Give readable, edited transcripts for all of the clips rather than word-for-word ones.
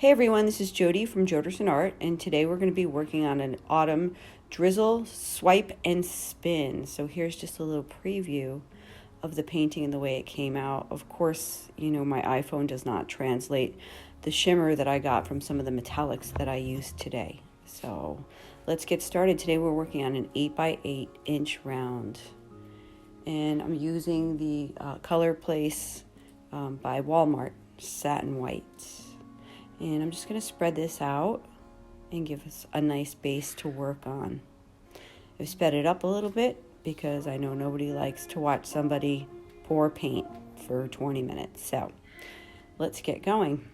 Hey everyone, this is Jody from Joderson Art, and today we're going to be working on an autumn drizzle, swipe, and spin. So here's just a little preview of the painting and the way it came out. Of course, you know, my iPhone does not translate the shimmer that I got from some of the metallics that I used today. So let's get started. Today we're working on an 8x8 inch round. And I'm using the Colorplace by Walmart Satin White. And I'm just going to spread this out and give us a nice base to work on. I've sped it up a little bit because I know nobody likes to watch somebody pour paint for 20 minutes. So let's get going.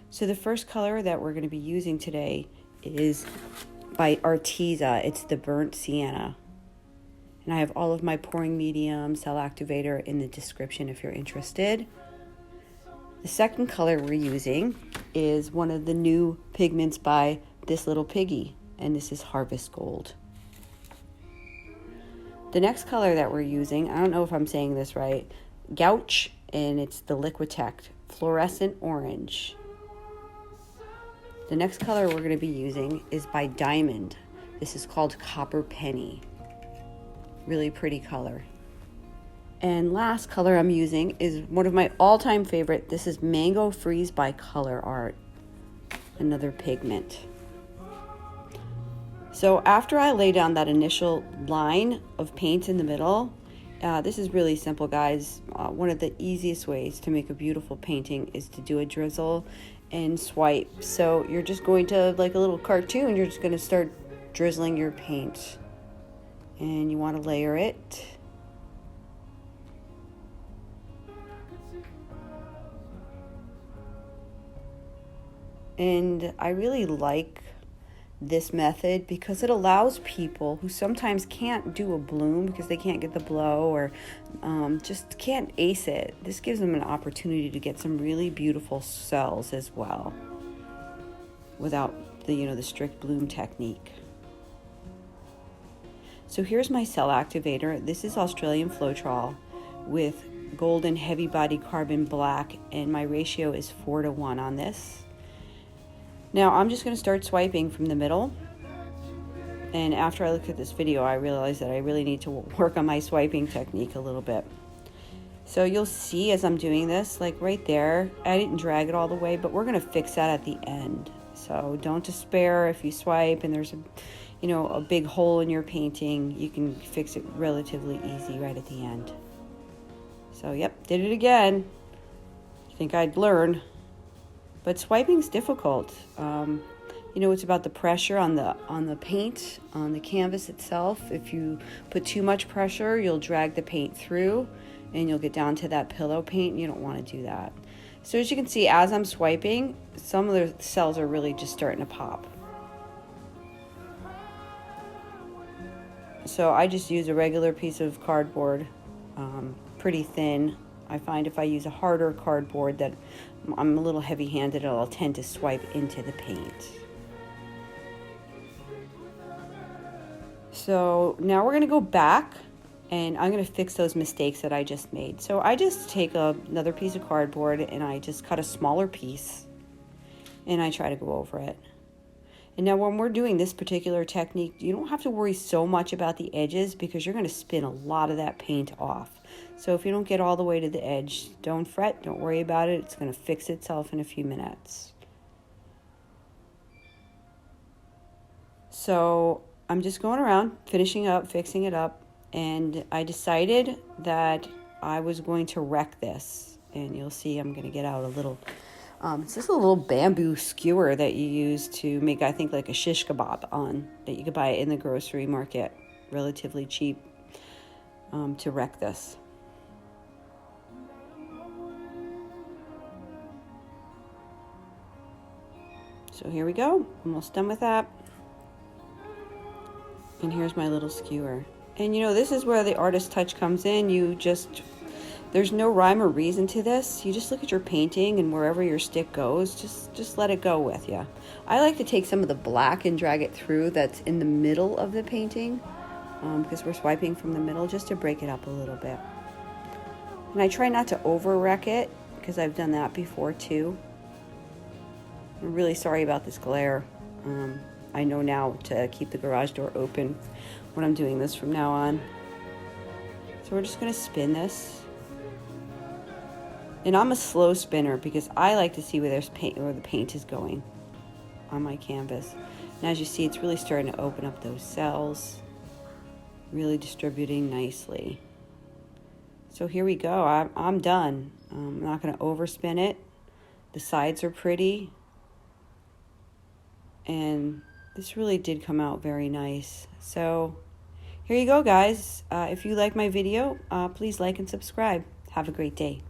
So the first color that we're going to be using today is by Arteza. It's the burnt sienna. And I have all of my pouring medium, cell activator in the description if you're interested. The second color we're using is one of the new pigments by this little piggy, and this is Harvest Gold. The next color that we're using, I don't know if I'm saying this right, Gouache, and it's the Liquitex Fluorescent Orange. The next color we're going to be using is by Diamond. This is called Copper Penny. Really pretty color. And last color I'm using is one of my all-time favorite. This is Mango Freeze by ColourArte, another pigment. So after I lay down that initial line of paint in the middle, this is really simple, guys. One of the easiest ways to make a beautiful painting is to do a drizzle and swipe. So you're just going to, like a little cartoon, you're just going to start drizzling your paint. And you want to layer it. And I really like this method because it allows people who sometimes can't do a bloom because they can't get the blow or just can't ace it. This gives them an opportunity to get some really beautiful cells as well without the strict bloom technique. So here's my cell activator. This is Australian floetrol with golden heavy body carbon black, and my ratio is 4:1 on this. Now I'm just going to start swiping from the middle, and after I looked at this video I realized that I really need to work on my swiping technique a little bit. So you'll see as I'm doing this, like right there, I didn't drag it all the way, but we're going to fix that at the end. So don't despair if you swipe and there's a big hole in your painting. You can fix it relatively easy right at the end. So yep, did it again. I think I'd learn. But swiping's difficult. It's about the pressure on the paint, on the canvas itself. If you put too much pressure, you'll drag the paint through and you'll get down to that pillow paint. You don't want to do that. So as you can see, as I'm swiping, some of the cells are really just starting to pop. So I just use a regular piece of cardboard, pretty thin. I find if I use a harder cardboard that I'm a little heavy-handed, I'll tend to swipe into the paint. So now we're going to go back and I'm going to fix those mistakes that I just made. So I just take another piece of cardboard and I just cut a smaller piece and I try to go over it. And now when we're doing this particular technique, you don't have to worry so much about the edges because you're going to spin a lot of that paint off. So if you don't get all the way to the edge, don't fret, don't worry about it. It's going to fix itself in a few minutes. So I'm just going around, finishing up, fixing it up, and I decided that I was going to wreck this. And you'll see I'm going to get out a little... it's just a little bamboo skewer that you use to make, I think, like a shish kebab on, that you could buy in the grocery market, relatively cheap, to wreck this. So here we go, almost done with that. And here's my little skewer. And this is where the artist touch comes in. There's no rhyme or reason to this. You just look at your painting and wherever your stick goes, just let it go with you. I like to take some of the black and drag it through that's in the middle of the painting because we're swiping from the middle, just to break it up a little bit. And I try not to over wreck it because I've done that before too. I'm really sorry about this glare. I know now to keep the garage door open when I'm doing this from now on. So we're just going to spin this. And I'm a slow spinner because I like to see where there's paint, where the paint is going on my canvas. And as you see, it's really starting to open up those cells, really distributing nicely. So here we go. I'm done. I'm not going to overspin it. The sides are pretty. And this really did come out very nice. So here you go, guys. If you like my video, please like and subscribe. Have a great day.